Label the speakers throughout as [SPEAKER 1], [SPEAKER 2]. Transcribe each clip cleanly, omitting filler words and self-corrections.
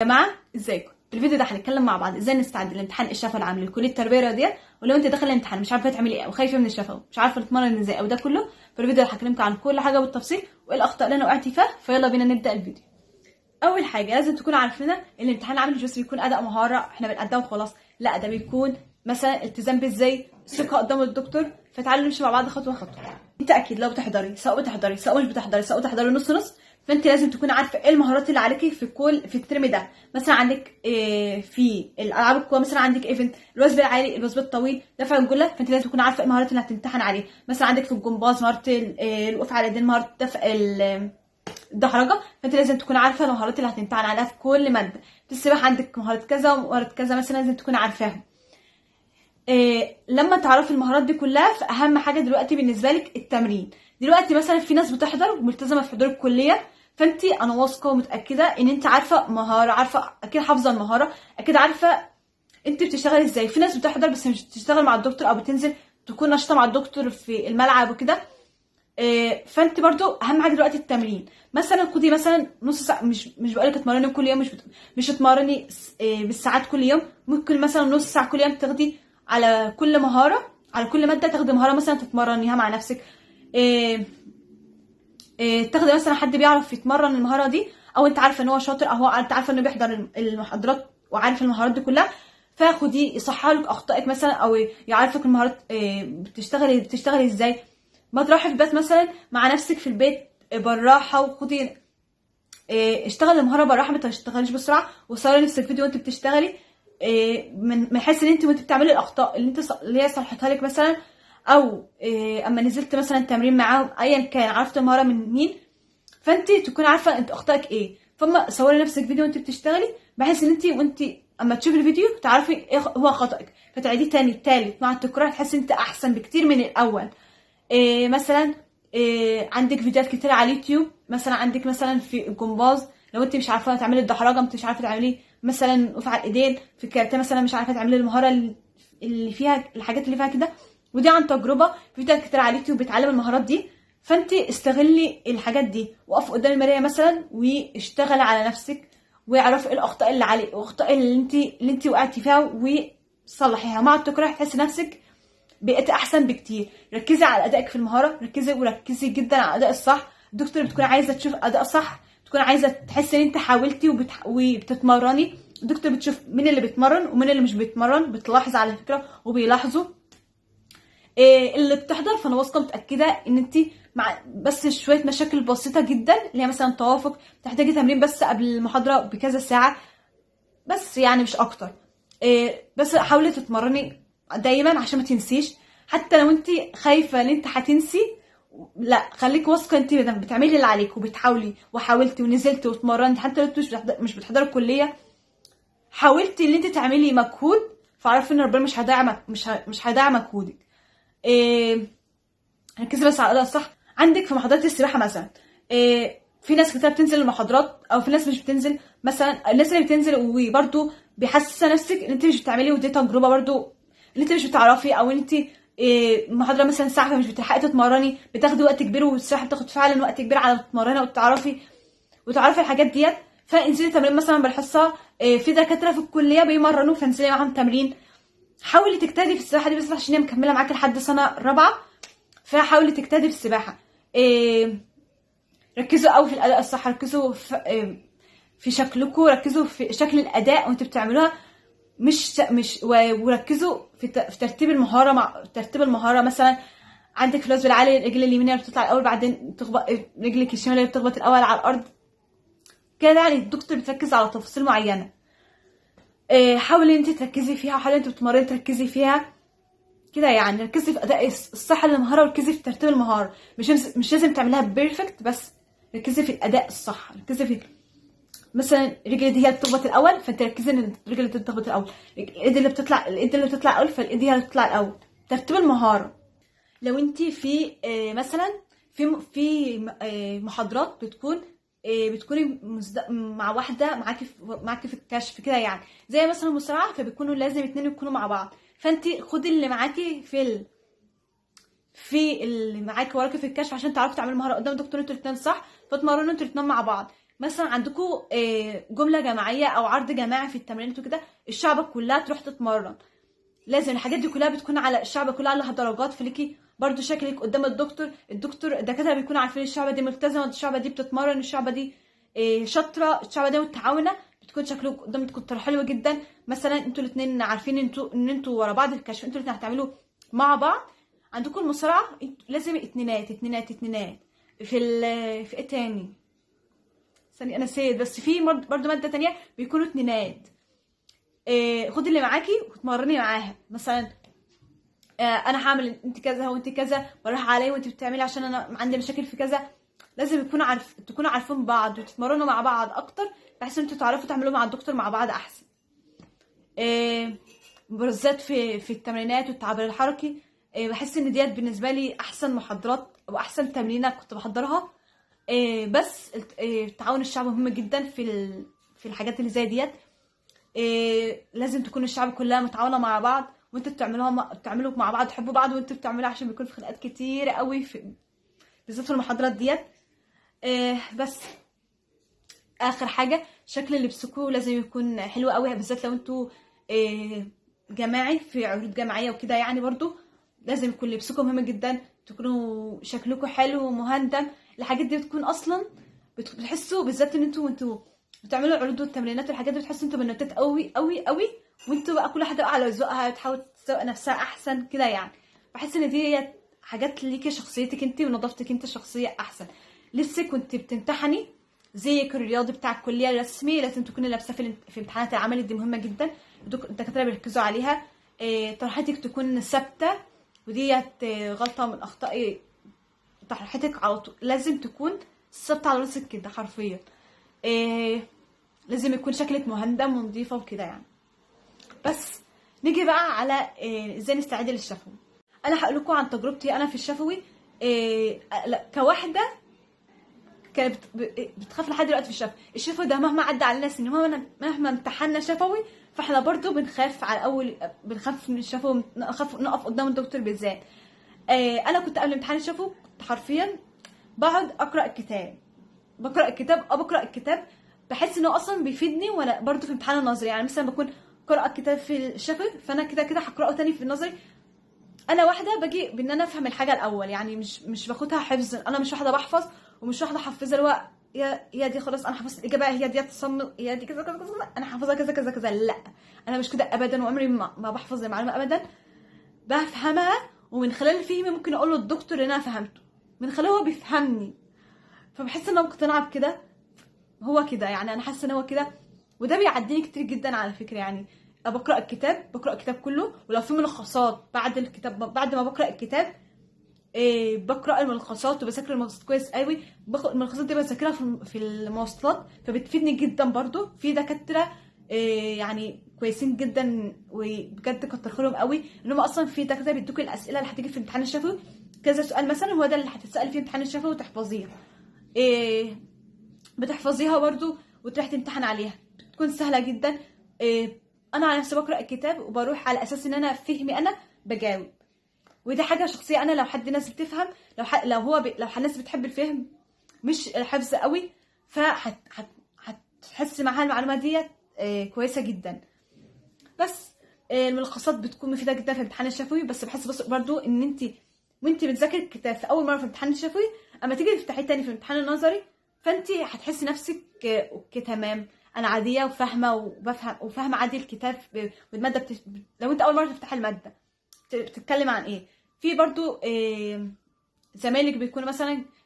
[SPEAKER 1] يا جماعه ازيكم؟ في الفيديو ده هنتكلم مع بعض ازاي نستعد لامتحان الشفوي العام لكليه التربيه الرياضيه. ولو انت داخل الامتحان مش عارفه تعملي ايه او خايفه من الشفوي مش عارفه تتمرن ازاي او ده كله، في الفيديو ده هكلمك عن كل حاجه بالتفصيل وايه الاخطاء اللي انا وقعت فيها. فيلا بينا نبدا الفيديو. اول حاجه لازم تكونوا عارفين ان الامتحان العام مش بس بيكون اداء مهاره احنا بنقدمه وخلاص، لا ده بيكون مثلا التزام بازاي، ثقه قدام الدكتور. فتعالوا نمشي مع بعض خطوه خطوه. انت اكيد لو بتحضري سواء سواء مش بتحضري سواء بتحضري نص نص، فانت لازم تكوني عارفه ايه المهارات اللي عليكي في الترم ده. مثلا عندك في الالعاب القوى، مثلا عندك ايفنت الوثب العالي الوثب الطويل دفع الجله، فانت لازم تكوني عارفه ايه المهارات اللي هتمتحن عليها. مثلا عندك في الجمباز مهاره الوقوف على اليدين، مهاره دفع الدحرجه، فانت لازم تكون عارفه المهارات اللي هتمتحن عليها في كل ماده. في السباحه عندك مهاره كذا ومهاره كذا، مثلا لازم تكون عارفاهم. لما تعرفي المهارات دي كلها، فاهم حاجه دلوقتي بالنسبه لك التمرين. دلوقتي مثلا في ناس بتحضر وملتزمه في حضور الكليه، فانت انا واثقه ومتاكده ان انت عارفه مهاره، عارفه اكيد حافظه المهاره، اكيد عارفه انت بتشتغلي ازاي. في ناس بتحضر بس مش بتشتغل مع الدكتور او بتنزل تكون نشطه مع الدكتور في الملعب وكده. فانت برضو اهم حاجه دلوقتي التمرين. مثلا خدي مثلا نص ساعه، مش بقولك اتمرني كل يوم، مش تتمرني بالساعات كل يوم. ممكن مثلا نص ساعه كل يوم تاخدي على كل مهاره، على كل ماده تاخدي مهاره مثلا تتمرنيها مع نفسك. تاخدي مثلا حد بيعرف يتمرن المهاره دي، او انت عارفه ان هو شاطر، او هو انت عارفه انه بيحضر المحاضرات وعارف المهارات دي كلها، فخديه يصحح لك اخطائك مثلا، او يعرفك المهارات بتشتغلي ازاي. ما تروحي في البيت مثلا مع نفسك في البيت بالراحه، وخدي اشتغلي المهاره بالراحه، ما تشتغليش بسرعه، وصوري نفسك فيديو وانت بتشتغلي من حيث ان انت وانت بتعملي الاخطاء اللي هي صلحتها لك مثلا، او اما نزلت مثلا تمرين معاهم ايا كان عرفت المهاره من مين، فانت تكون عارفه انت اخطائك ايه. فما صوري نفسك فيديو وانت بتشتغلي بحيث ان انت اما تشوفي الفيديو تعرفي ايه هو خطأك، فتعيديه تاني تالت مع التكرار تحسي انت احسن بكتير من الاول. مثلا عندك فيديوهات كتير على اليوتيوب، مثلا عندك مثلا في الجمباز لو انت مش عارفه تعملي الدحرجه، مش عارفه تعملي مثلا وقوف على الايدين، في الكاراتيه مثلا مش عارفه تعملي المهاره اللي فيها الحاجات اللي فيها كده، ودي عن تجربه. في فيديوهات كتير على اليوتيوب بتعلم المهارات دي، فانت استغلي الحاجات دي، وقف قدام المرايه مثلا واشتغلي على نفسك، واعرفي ايه الاخطاء اللي عليك والاخطاء اللي انت وقعتي فيها وصلحيها. مع التكرار تحسي نفسك بقيتي احسن بكتير. ركزي على ادائك في المهاره، ركزي جدا على الاداء الصح. الدكتور بتكون عايزه تشوف اداء صح، بتكون عايزه تحسي ان انت حاولتي وبتتمرني. الدكتور بتشوف مين اللي بيتمرن ومين اللي مش بيتمرن، بتلاحظ على فكره وبيلاحظوا اللي بتحضر. فانا واثقه متاكده ان انت مع بس شويه مشاكل بسيطه جدا، اللي هي مثلا توافق، تحتاجي تمرين بس قبل المحاضره بكذا ساعه بس، يعني مش اكتر. بس حاولي تتمرني دايما عشان ما تنسيش. حتى لو انت خايفه ان انت هتنسي، لا خليك واثقه انت بتعملي اللي عليك وبتحاولي وحاولتي ونزلتي واتمرنتي. حتى لو انت مش بتحضري الكليه حاولتي ان انت تعملي مجهود، فعرفي ان ربنا مش هيضيع مجهودك. ركزي بس على الاداء الصح. عندك في محاضرات السباحه مثلا في ناس كتير بتنزل المحاضرات، او في ناس مش بتنزل. مثلا الناس اللي بتنزل وبرده بيحسسها نفسك ان انت مش بتعملي، ودي تجربه برده ان انت مش بتعرفي، او ان انت محاضره مثلا ساعه فمش بتلحقي تتمرني، بتاخدي وقت كبير، والسباحه بتاخد فعلا وقت كبير على تتمرني وتعرفي الحاجات ديت. فانزلي تمرين مثلا بالحصه. في دكاتره في الكليه بيمرنوا، فانزلي معاهم تمرين. حاولي تجتهدي في السباحه دي بس عشان هي مكمله معاكي لحد سنه رابعه، فحاولي تجتهدي في السباحه. ركزوا قوي في الاداء الصح، ركزوا في شكلكم، ركزوا في شكل الاداء وانتوا بتعملوها، وركزوا في ترتيب المهاره. مع ترتيب المهاره مثلا عندك في الوثب العالي الرجل اليمين اللي بتطلع الاول، بعدين تخبط رجلك الشمال اللي بتخبط الاول على الارض كده. يعني الدكتور بتركز على تفاصيل معينه. حاولي انت تركزي فيها، حاولي انت بتمرني تركزي فيها كده. يعني ركزي في اداء الصح للمهاره، وركزي في ترتيب المهاره. مش لازم تعمليها بيرفكت، بس ركزي في الاداء الصح. ركزي في مثلا الرجل دي هي اللي بتخبط الاول، فانت ركزي ان الرجل اللي بتخبط الاول، الايد اللي بتطلع الاول، فالايد هي اللي بتطلع الاول. ترتيب المهاره. لو انت في مثلا في محاضرات بتكوني مع واحده معاكي في الكشف كده، يعني زي مثلا مسرعه، فبيكونوا لازم اتنين يكونوا مع بعض. فانت خدي اللي معاكي في اللي معاكي وراكي في الكشف عشان تعرفوا تعملوا مهاره قدام الدكتور انتوا الاثنين صح، فتمرنوا انتوا الاثنين مع بعض. مثلا عندكم جمله جماعيه او عرض جماعي في التمرينات وكده، الشعب كلها تروح تتمرن، لازم الحاجات دي كلها بتكون على الشعب كلها لها درجات، فليكي برضو شكلك قدام الدكتور الدكاتره بيكونوا عارفين الشعبه دي ملتزمه، الشعبه دي بتتمرن، الشعبه دي شاطره، الشعبه دي متعاونه، بتكون شكلكم قدام الدكتور حلو جدا. مثلا انتوا الاثنين عارفين ان انتوا ورا بعض الكشف، انتوا الاثنين هتعملوا مع بعض. عندكم المصارعه لازم اتنينات اتنينات اتنينات. في ايه تاني ثاني انا نسيت، بس في برضو ماده تانية بيكونوا اتنينات. خدي اللي معاكي وتمرني معاها، مثلا انا هعمل انت كذا وانت كذا، بروح عليه وانت بتعملي عشان انا عندي مشاكل في كذا. لازم تكونوا عارفين بعض وتتمرنوا مع بعض اكتر، بحيث ان انتوا تعرفوا تعملوا مع الدكتور مع بعض احسن. بالذات في التمرينات والتعبير الحركي، بحس ان ديت بالنسبه لي احسن محاضرات او احسن تمرينه كنت بحضرها. بس تعاون الشعب مهم جدا في الحاجات اللي زي ديت. لازم تكون الشعب كلها متعاونه مع بعض، وانتوا بتعملوا مع بعض، تحبوا بعض وانتوا بتعملوا، عشان بيكون في خناقات كتير قوي بالذات في المحاضرات ديت. بس اخر حاجه شكل لبسكم لازم يكون حلو قوي، بالذات لو انتوا جماعي في عروض جماعيه وكده، يعني برضو لازم يكون لبسكم مهم جدا، تكونوا شكلكم حلو ومهندم. الحاجات دي بتكون اصلا بتحسوا بالذات ان انتوا بتعملوا العروض والتمرينات والحاجات دي، بتحسوا انتوا بنوتات قوي قوي قوي، وانتوا بقى كل واحده بقى على ذوقها بتحاول تسوق نفسها احسن كده يعني. بحس ان دي حاجات ليكي شخصيتك انت ونظافتك انت الشخصيه احسن. لبسك وانت بتمتحني زيك الرياضي بتاع الكليه الرسمي، لازم تكوني لابسه في امتحانات العملي، دي مهمه جدا، الدكاتره بيركزوا عليها. طرحتك تكون ثابته، وديت غلطه من اخطاء طرحتك، على طول لازم تكون ثابته على راسك كده حرفيا. لازم يكون شكلك مهندم ونظيفه وكده يعني. بس نيجي بقى على ازاي نستعد للشفوي. انا هقول لكم عن تجربتي انا في الشفوي. كواحده كانت بتخاف لحد دلوقتي في الشفوي ده، مهما عدى علينا سنين، مهما امتحنا شفوي، فاحنا برضو بنخاف بنخاف من الشفوي، نخاف نقف قدام الدكتور بالذات. انا كنت قبل امتحان الشفوي كنت حرفيا بقعد بقرا الكتاب، بحس انه اصلا بيفيدني وانا برضو في امتحان النظري. يعني مثلا بكون قرأت الكتاب في الشفوي، فانا كده هقراه تاني في النظري. انا واحده باجي بان انا افهم الحاجه الاول، يعني مش باخدها حفظ، انا مش واحده بحفظ ومش واحده حافظه اللي هو يا دي خلاص انا حفظت الاجابه، هي دي تصمم، هي دي كذا كذا كذا انا حافظها كذا كذا كذا. لا، انا مش كده ابدا، وعمري ما بحفظ المعلومه ابدا، بفهمها، ومن خلال فهمي ممكن اقول له الدكتور ان انا فهمته، من خلاله هو بيفهمني، فبحس ان انا مقتنعه بكده. هو كده يعني، انا حاسه ان هو كده، وده بيعديني كتير جدا على فكره. يعني بقرا الكتاب كله، ولو في ملخصات بعد الكتاب، بعد ما بقرا الكتاب بقرا الملخصات وبذاكر الملخصات كويس قوي. الملخصات دي بذاكرها في المواصلات، فبتفيدني جدا. برضو في دكاتره يعني كويسين جدا، وبجد كتر خيرهم قوي ان هم اصلا في دكاتره بيدوك الاسئله اللي هتيجي في امتحان الشفوي، كذا سؤال مثلا هو ده اللي هتتسال في امتحان الشفوي وتحفظيها. بتحفظيها برضو وتروحي تمتحن عليها، بتكون سهله جدا. انا على نفسي بقرا الكتاب وبروح على اساس ان انا فهمي انا بجاوب، ودي حاجه شخصيه انا. لو حد ناس بتفهم، لو الناس بتحب الفهم مش الحفظ قوي، هتحس معاها المعلومه ديت كويسه جدا. بس الملخصات بتكون مفيده جدا في امتحان الشفوي. بس بحس برضو ان انت وانت بتذاكري الكتاب في اول مره في امتحان الشفوي، اما تيجي تفتحيه تاني في الامتحان النظري، فانت هتحسي نفسك اوكي تمام، انا عاديه وفاهمه وفاهمه عادي الكتاب والماده لو انت اول مره تفتحي الماده بتتكلم عن ايه. في برضو زمايلك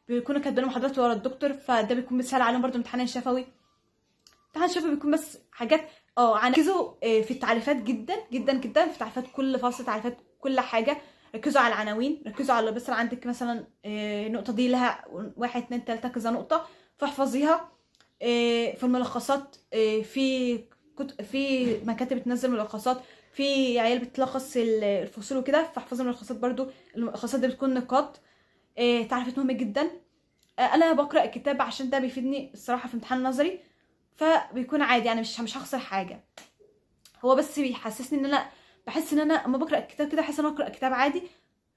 [SPEAKER 1] بيكونوا كاتبين محاضرات ورا الدكتور، فده بيكون بيسهل عليهم برضو امتحان الشفوي. امتحان الشفوي بيكون بس حاجات ركزوا في التعريفات جدا جدا جدا، في تعريفات كل فصل، تعريفات كل حاجه. ركزوا على العناوين، ركزوا على مثلا عندك مثلا النقطه دي لها 1 2 3 كذا نقطه، فاحفظيها. في الملخصات في مكاتب بتنزل ملخصات، في عيال بتلخص الفصول وكده، فاحفظوا الملخصات برضو. الملخصات دي بتكون نقاط تعريفات مهمه جدا. انا بقرا الكتاب عشان ده بيفيدني الصراحه في امتحان نظري، فبيكون عادي يعني، مش هخسر حاجه. هو بس بيحسسني ان انا بحس ان انا اما بقرا الكتاب كده احس ان انا بقرا كتاب عادي،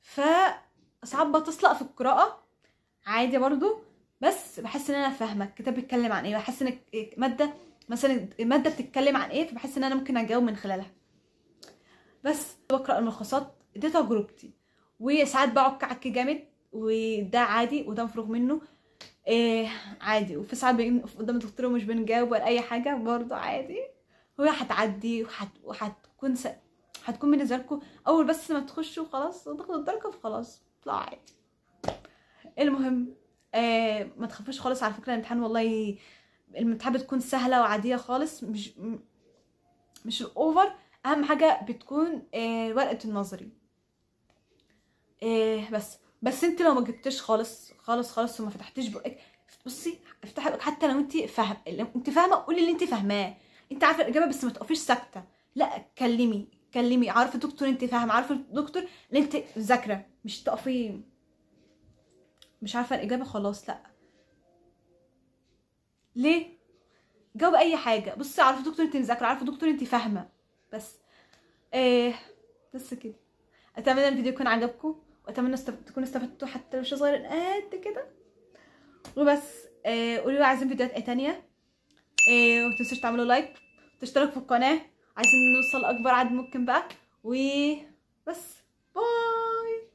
[SPEAKER 1] فساعات بتسلق في القراءه عادي برضو. بس بحس ان انا فاهمه الكتاب بيتكلم عن ايه، بحس ان ماده مثلا الماده بتتكلم عن ايه، فبحس ان انا ممكن اجاوب من خلالها. بس بقرا الملخصات، دي تجربتي. وساعات بقعد كعك جامد، وده عادي وده مفروغ منه. إيه عادي. وفي ساعات قدام الدكتور ومش بنجاوب ولا اي حاجه، برضه عادي. هو هتعدي هتكون بالنسبه لكم اول بس ما تخشوا خلاص وتاخدوا الدرجه فخلاص اطلعوا عادي. المهم ما تخافوش خالص على فكره الامتحان، والله الامتحان بتكون سهله وعاديه خالص، مش الاوفر. اهم حاجه بتكون ورقه النظري. بس انت لو ما جبتش خالص خالص خالص وما فتحتيش بقك، بصي افتحي بقك. حتى لو انت فاهمه قولي اللي انت فاهماه. انت عارفه الاجابه بس ما تقفيش ساكته، لا اتكلمي. عارفه الدكتور انت فاهمه، عارفه الدكتور اللي انت ذاكره، مش تقفي مش عارفه الاجابه خلاص، لا. ليه؟ جاوب اي حاجه. بصي عارفه الدكتور انت مذاكره، عارفه الدكتور انت فاهمه. بس آه بس كده. اتمنى الفيديو يكون عجبكم، واتمنى تكونوا استفدتوا حتى لو شيء صغير قد كده. وبس قولوا لي عايزين فيديوهات ايه تانية. ومتنسوش تعملوا لايك وتشتركوا في القناة، عايزين نوصل اكبر عدد ممكن بقى. وبس باي.